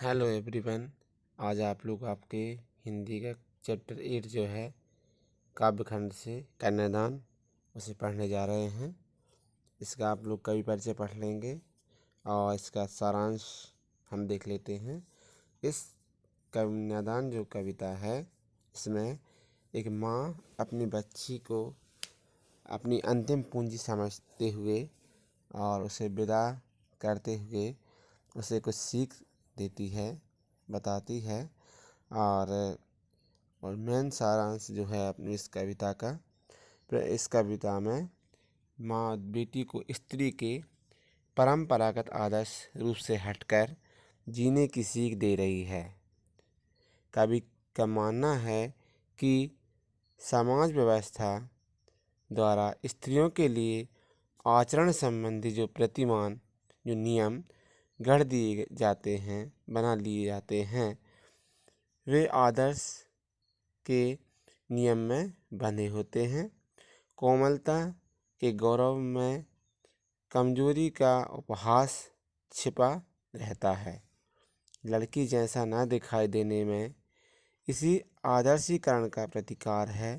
Hello everyone. आज आप लोग आपके हिंदी का चैप्टर 8 जो है काव्यखंड से कन्यादान उसे पढ़ने जा रहे हैं। इसका आप लोग कवि परिचय पढ़ लेंगे और इसका सारांश हम देख लेते हैं। इस कन्यादान जो कविता है, इसमें एक माँ अपनी बच्ची को अपनी अंतिम पूंजी समझते हुए और उसे विदा करते हुए उसे कुछ सीख देती है, बताती है। और मेन सारांश जो है अपनी इस कविता का, इस कविता में माँ बेटी को स्त्री के परंपरागत आदर्श रूप से हटकर जीने की सीख दे रही है। कवि का मानना है कि समाज व्यवस्था द्वारा स्त्रियों के लिए आचरण संबंधी जो प्रतिमान, जो नियम गढ़ दिए जाते हैं, बना लिए जाते हैं, वे आदर्श के नियम में बंधे होते हैं। कोमलता के गौरव में कमजोरी का उपहास छिपा रहता है। लड़की जैसा न दिखाई देने में इसी आदर्शीकरण का प्रतिकार है।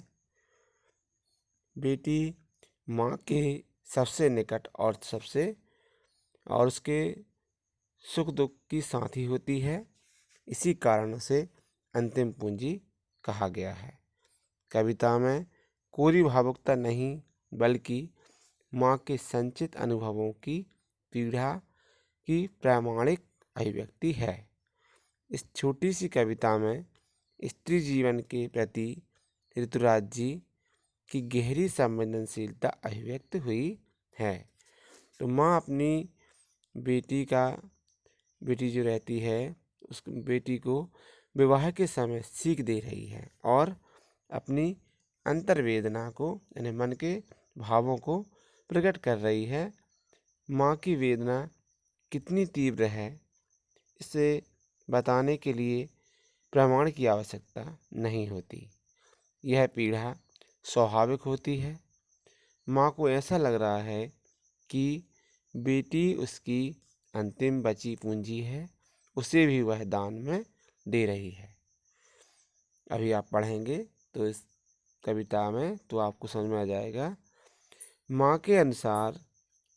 बेटी माँ के सबसे निकट और उसके सुख दुख की साथी होती है। इसी कारण से अंतिम पूंजी कहा गया है। कविता में कोरी भावुकता नहीं, बल्कि माँ के संचित अनुभवों की पीड़ा की प्रामाणिक अभिव्यक्ति है। इस छोटी सी कविता में स्त्री जीवन के प्रति ऋतुराज जी की गहरी संवेदनशीलता अभिव्यक्त हुई है। तो माँ अपनी बेटी जो रहती है, उस बेटी को विवाह के समय सीख दे रही है और अपनी अंतर्वेदना को, यानी मन के भावों को प्रकट कर रही है। माँ की वेदना कितनी तीव्र है, इसे बताने के लिए प्रमाण की आवश्यकता नहीं होती। यह पीड़ा स्वाभाविक होती है। माँ को ऐसा लग रहा है कि बेटी उसकी अंतिम बची पूंजी है, उसे भी वह दान में दे रही है। अभी आप पढ़ेंगे तो इस कविता में तो आपको समझ में आ जाएगा। माँ के अनुसार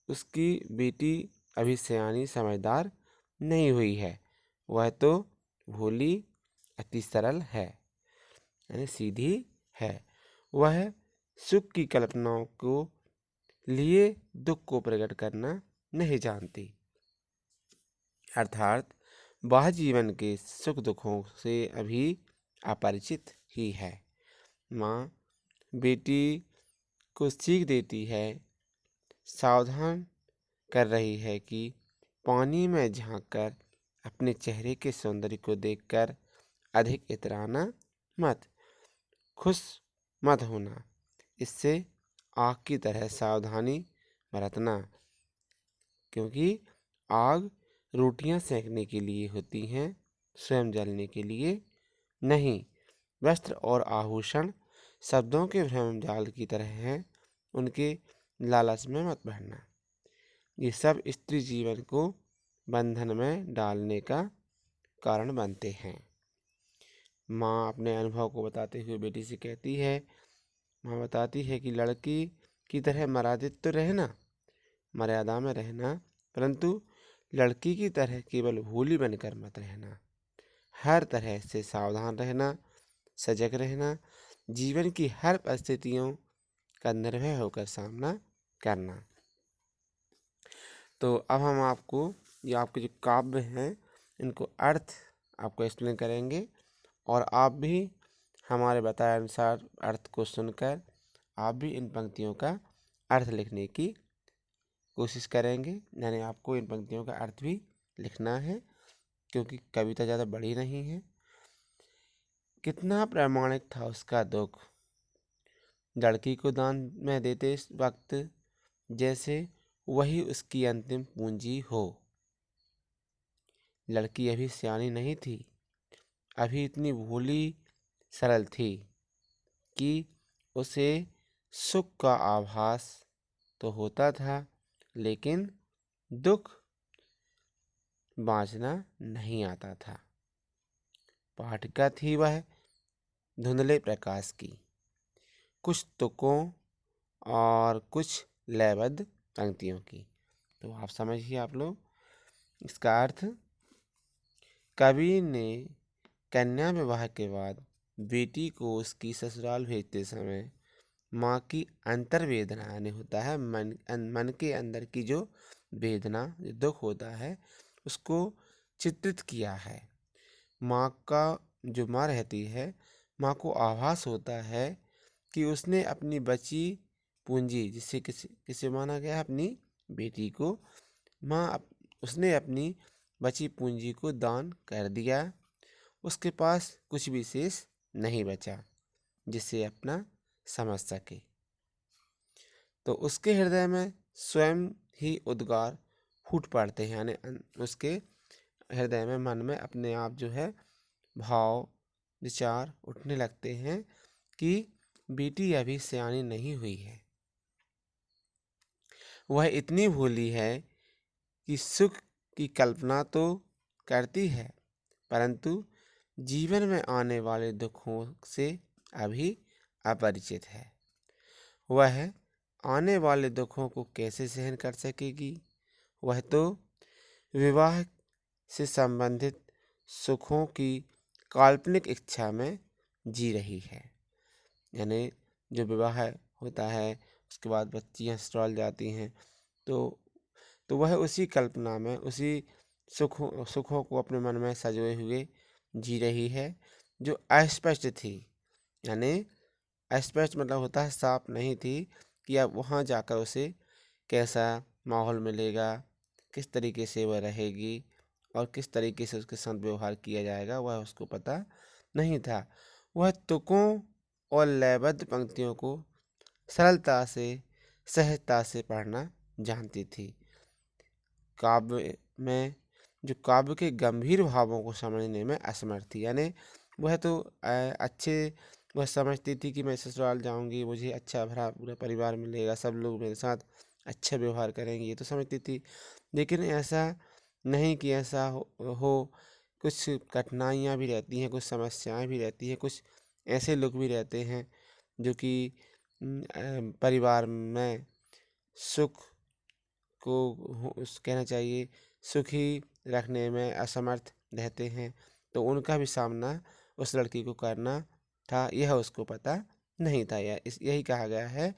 उसकी बेटी अभी सयानी समझदार नहीं हुई है। वह तो भोली, अति सरल है, यानी सीधी है। वह सुख की कल्पनाओं को लिए दुख को प्रकट करना नहीं जानती, अर्थात वह जीवन के सुख दुखों से अभी अपरिचित ही है। माँ बेटी को सीख देती है, सावधान कर रही है कि पानी में झांककर अपने चेहरे के सौंदर्य को देखकर अधिक इतराना मत, खुश मत होना। इससे आग की तरह सावधानी बरतना, क्योंकि आग रोटियां सेकने के लिए होती हैं, स्वयं जलने के लिए नहीं। वस्त्र और आभूषण शब्दों के भ्रम जाल की तरह हैं, उनके लालच में मत पड़ना। ये सब स्त्री जीवन को बंधन में डालने का कारण बनते हैं। माँ अपने अनुभव को बताते हुए बेटी से कहती है, माँ बताती है कि लड़की की तरह मर्यादा में रहना, परंतु लड़की की तरह केवल भोली बनकर मत रहना। हर तरह से सावधान रहना, सजग रहना, जीवन की हर परिस्थितियों का निर्भय होकर सामना करना। तो अब हम आपको ये आपके जो काव्य हैं, इनको अर्थ आपको एक्सप्लेन करेंगे और आप भी हमारे बताए अनुसार अर्थ को सुनकर आप भी इन पंक्तियों का अर्थ लिखने की कोशिश करेंगे। यानी आपको इन पंक्तियों का अर्थ भी लिखना है, क्योंकि कविता ज़्यादा बड़ी नहीं है। कितना प्रामाणिक था उसका दुख, लड़की को दान में देते इस वक्त जैसे वही उसकी अंतिम पूंजी हो। लड़की अभी सियानी नहीं थी, अभी इतनी भोली सरल थी कि उसे सुख का आभास तो होता था, लेकिन दुख बाँचना नहीं आता था। पाठिका थी वह धुंधले प्रकाश की, कुछ तुकों और कुछ लयबद्ध पंक्तियों की। तो आप समझिए आप लोग इसका अर्थ। कवि ने कन्या विवाह के बाद बेटी को उसकी ससुराल भेजते समय माँ की अंतर्वेदना यानी होता है मन के अंदर की जो वेदना, जो दुख होता है, उसको चित्रित किया है। माँ का जो माँ रहती है, माँ को आभास होता है कि उसने अपनी बची पूंजी, जिससे किसे माना गया है, अपनी बेटी को, उसने अपनी बची पूंजी को दान कर दिया। उसके पास कुछ भी शेष नहीं बचा जिसे अपना समझ सके। तो उसके हृदय में स्वयं ही उद्गार फूट पड़ते हैं, यानी उसके हृदय में, मन में अपने आप जो है भाव विचार उठने लगते हैं कि बेटी अभी सयानी नहीं हुई है, वह इतनी भोली है कि सुख की कल्पना तो करती है, परंतु जीवन में आने वाले दुखों से अभी अपरिचित है। वह आने वाले दुखों को कैसे सहन कर सकेगी? वह तो विवाह से संबंधित सुखों की काल्पनिक इच्छा में जी रही है। यानी जो विवाह होता है, उसके बाद बच्चियां ससुराल जाती हैं, तो वह उसी कल्पना में, उसी सुखों को अपने मन में सजोए हुए जी रही है, जो अस्पष्ट थी। यानी अस्पष्ट मतलब होता है साफ नहीं थी कि अब वहाँ जाकर उसे कैसा माहौल मिलेगा, किस तरीके से वह रहेगी और किस तरीके से उसके साथ व्यवहार किया जाएगा, वह उसको पता नहीं था। वह तुकों और लयबद्ध पंक्तियों को सरलता से, सहजता से पढ़ना जानती थी। काव्य में जो काव्य के गंभीर भावों को समझने में असमर्थ थी। यानी वह तो वह समझती थी कि मैं ससुराल जाऊंगी, मुझे अच्छा भरा पूरा परिवार मिलेगा, सब लोग मेरे साथ अच्छा व्यवहार करेंगे, ये तो समझती थी। लेकिन ऐसा नहीं कि ऐसा हो। कुछ कठिनाइयाँ भी रहती हैं, कुछ समस्याएं भी रहती हैं, कुछ ऐसे लोग भी रहते हैं जो कि परिवार में सुख को कहना चाहिए सुखी रखने में असमर्थ रहते हैं। तो उनका भी सामना उस लड़की को करना था, यह उसको पता नहीं था। यही कहा गया है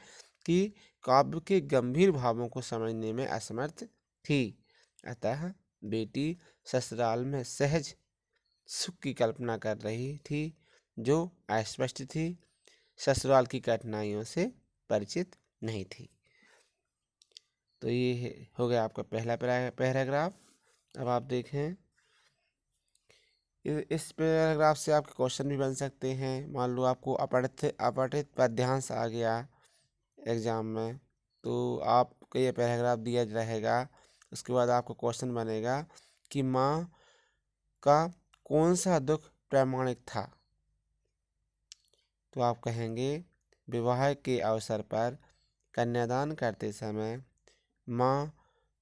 कि काव्य के गंभीर भावों को समझने में असमर्थ थी। अतः बेटी ससुराल में सहज सुख की कल्पना कर रही थी, जो अस्पष्ट थी, ससुराल की कठिनाइयों से परिचित नहीं थी। तो ये हो गया आपका पहला पैराग्राफ। अब आप देखें, इस पैराग्राफ से आपके क्वेश्चन भी बन सकते हैं। मान लो आपको अपठित पद्यांश आ गया एग्जाम में, तो आपको ये पैराग्राफ दिया रहेगा। उसके बाद आपको क्वेश्चन बनेगा कि माँ का कौन सा दुख प्रामाणिक था। तो आप कहेंगे विवाह के अवसर पर कन्यादान करते समय माँ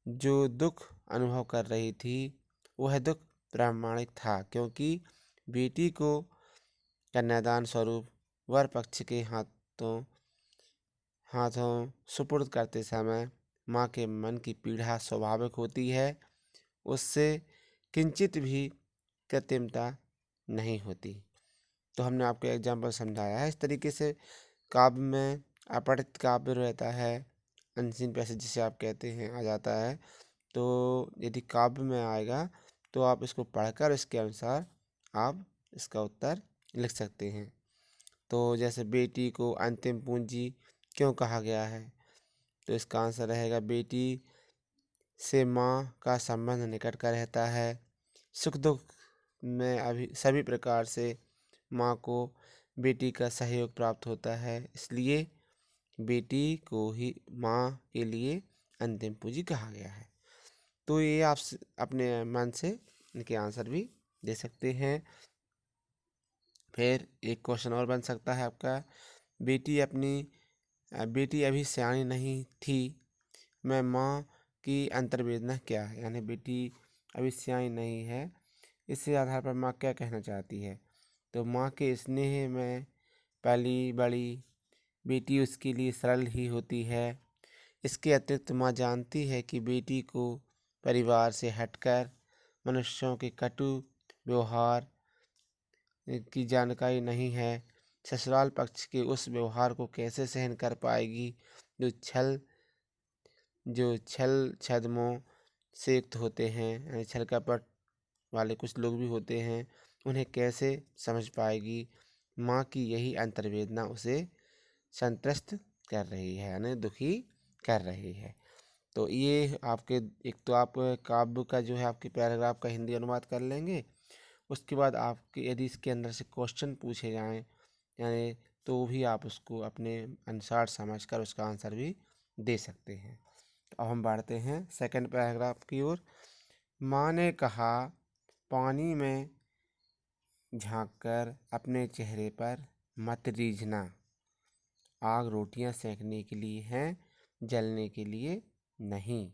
जो दुख अनुभव कर रही थी, वह दुख प्रामाणिक था, क्योंकि बेटी को कन्यादान स्वरूप वर पक्ष के हाथों सुपुर्द करते समय माँ के मन की पीड़ा स्वाभाविक होती है, उससे किंचित भी कृत्रिमता नहीं होती। तो हमने आपको एग्जाम्पल समझाया है। इस तरीके से काव्य में अपठित काव्य रहता है, अनसीन पैसेज जिसे आप कहते हैं, आ जाता है। तो यदि काव्य में आएगा तो आप इसको पढ़कर इसके अनुसार आप इसका उत्तर लिख सकते हैं। तो जैसे बेटी को अंतिम पूंजी क्यों कहा गया है, तो इसका आंसर रहेगा बेटी से माँ का संबंध निकट का रहता है। सुख दुख में अभी सभी प्रकार से माँ को बेटी का सहयोग प्राप्त होता है, इसलिए बेटी को ही माँ के लिए अंतिम पूंजी कहा गया है। तो ये आप अपने मन से इनके आंसर भी दे सकते हैं। फिर एक क्वेश्चन और बन सकता है आपका, बेटी अभी सयानी नहीं थी, मैं माँ की अंतर्वेदना क्या है। यानी बेटी अविस्यायी नहीं है। इसी आधार पर माँ क्या कहना चाहती है? तो माँ के स्नेह में पली बड़ी बेटी उसके लिए सरल ही होती है। इसके अतिरिक्त माँ जानती है कि बेटी को परिवार से हटकर मनुष्यों के कटु व्यवहार की जानकारी नहीं है। ससुराल पक्ष के उस व्यवहार को कैसे सहन कर पाएगी जो छल छद्मों से युक्त होते हैं, यानी छल कपट वाले कुछ लोग भी होते हैं, उन्हें कैसे समझ पाएगी? माँ की यही अंतर्वेदना उसे संत्रस्त कर रही है, यानी दुखी कर रही है। तो ये आपके एक तो आप काव्य का जो है आपके पैराग्राफ का हिंदी अनुवाद कर लेंगे। उसके बाद आपके यदि इसके अंदर से क्वेश्चन पूछे जाएं यानी तो भी आप उसको अपने अनुसार समझकर उसका आंसर भी दे सकते हैं। तो अब हम बढ़ते हैं सेकंड पैराग्राफ की ओर। माँ ने कहा, पानी में झांककर अपने चेहरे पर मत रीझना। आग रोटियां सेकने के लिए है, जलने के लिए नहीं।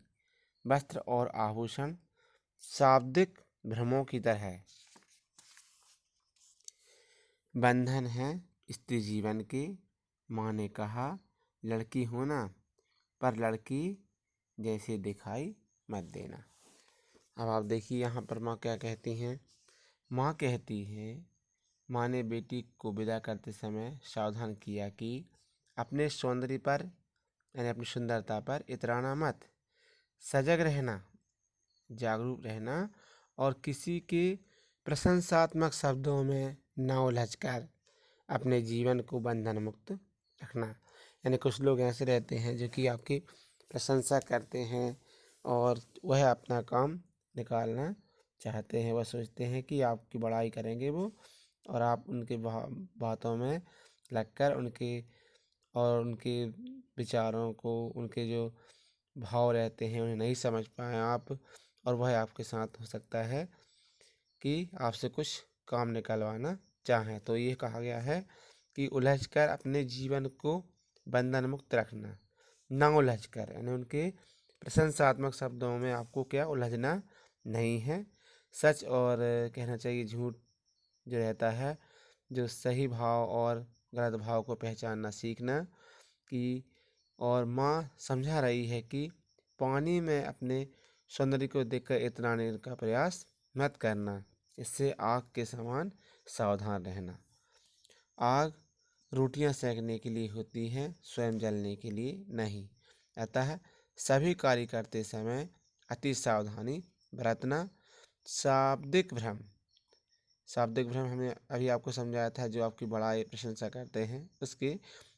वस्त्र और आभूषण शाब्दिक भ्रमों की तरह बंधन है स्त्री जीवन के। माँ ने कहा, लड़की होना पर लड़की जैसे दिखाई मत देना। अब आप देखिए यहाँ पर माँ क्या कहती हैं। माँ कहती है, माँ ने बेटी को विदा करते समय सावधान किया कि अपने सौंदर्य पर यानी अपनी सुंदरता पर इतराना मत। सजग रहना, जागरूक रहना और किसी के प्रशंसात्मक शब्दों में न उलझकर अपने जीवन को बंधन मुक्त रखना। यानी कुछ लोग ऐसे रहते हैं जो कि आपकी प्रशंसा करते हैं और वह अपना काम निकालना चाहते हैं। वह सोचते हैं कि आपकी बड़ाई करेंगे वो और आप उनके बातों में लगकर उनके विचारों को, उनके जो भाव रहते हैं उन्हें नहीं समझ पाए आप, और वह आपके साथ हो सकता है कि आपसे कुछ काम निकलवाना चाहें। तो ये कहा गया है कि उलझकर अपने जीवन को बंधन मुक्त रखना, ना उलझकर, यानी उनके प्रशंसात्मक शब्दों में आपको क्या उलझना नहीं है। सच और कहना चाहिए झूठ जो रहता है, जो सही भाव और गलत भाव को पहचानना सीखना कि और माँ समझा रही है कि पानी में अपने सौंदर्य को देखकर इतराने का प्रयास मत करना। इससे आग के समान सावधान रहना। आग रोटियां सेकने के लिए होती है, स्वयं जलने के लिए नहीं। अतः सभी कार्य करते समय अति सावधानी बरतना। शाब्दिक भ्रम, शाब्दिक भ्रम हमने अभी आपको समझाया था, जो आपकी बड़ाई प्रशंसा करते हैं उसके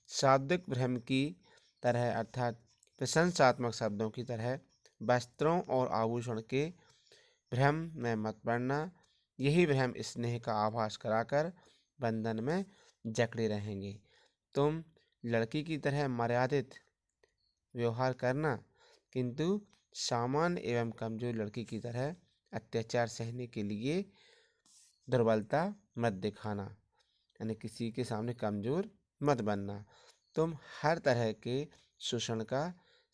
शाब्दिक भ्रम की तरह अर्थात प्रशंसात्मक शब्दों की तरह वस्त्रों और आभूषण के भ्रम में मत पड़ना। यही भ्रम स्नेह का आभास कराकर बंधन में जकड़े रहेंगे। तुम लड़की की तरह मर्यादित व्यवहार करना, किंतु सामान्य एवं कमजोर लड़की की तरह अत्याचार सहने के लिए दुर्बलता मत दिखाना, यानी किसी के सामने कमजोर मत बनना। तुम हर तरह के शोषण का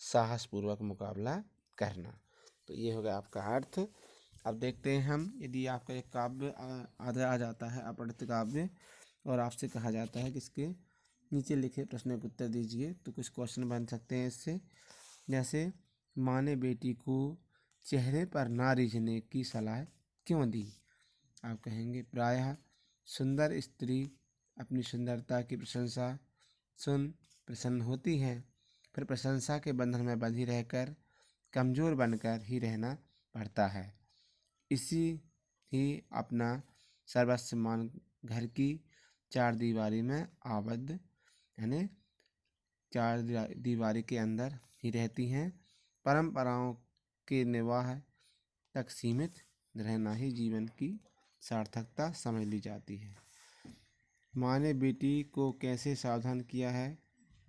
साहसपूर्वक मुकाबला करना। तो ये हो गया आपका अर्थ। अब देखते हैं हम, यदि आपका एक काव्य आधा आ जाता है अपठित काव्य और आपसे कहा जाता है कि इसके नीचे लिखे प्रश्नों के उत्तर दीजिए, तो कुछ क्वेश्चन बन सकते हैं इससे। जैसे, माँ ने बेटी को चेहरे पर ना रीझने की सलाह क्यों दी? आप कहेंगे, प्रायः सुंदर स्त्री अपनी सुंदरता की प्रशंसा सुन प्रसन्न होती है, फिर प्रशंसा के बंधन में बंधी रहकर कमजोर बनकर ही रहना पड़ता है। इसी ही अपना सर्वस्व मान घर की चार दीवारी में आबद्ध, यानी चार दीवारी के अंदर ही रहती हैं। परंपराओं के निर्वाह तक सीमित रहना ही जीवन की सार्थकता समझ ली जाती है। माँ ने बेटी को कैसे सावधान किया है?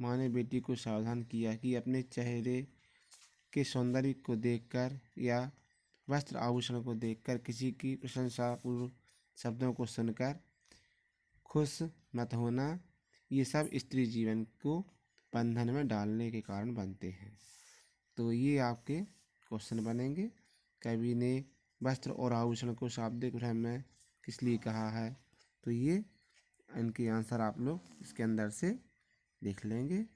माँ ने बेटी को सावधान किया कि अपने चेहरे के सौंदर्य को देखकर या वस्त्र आभूषण को देखकर किसी की प्रशंसापूर्व शब्दों को सुनकर खुश मत होना। ये सब स्त्री जीवन को बंधन में डालने के कारण बनते हैं। तो ये आपके क्वेश्चन बनेंगे। कवि ने वस्त्र और आभूषण को शाब्दिक भ्रम में किस लिए कहा है? तो ये इनके आंसर आप लोग इसके अंदर से देख लेंगे।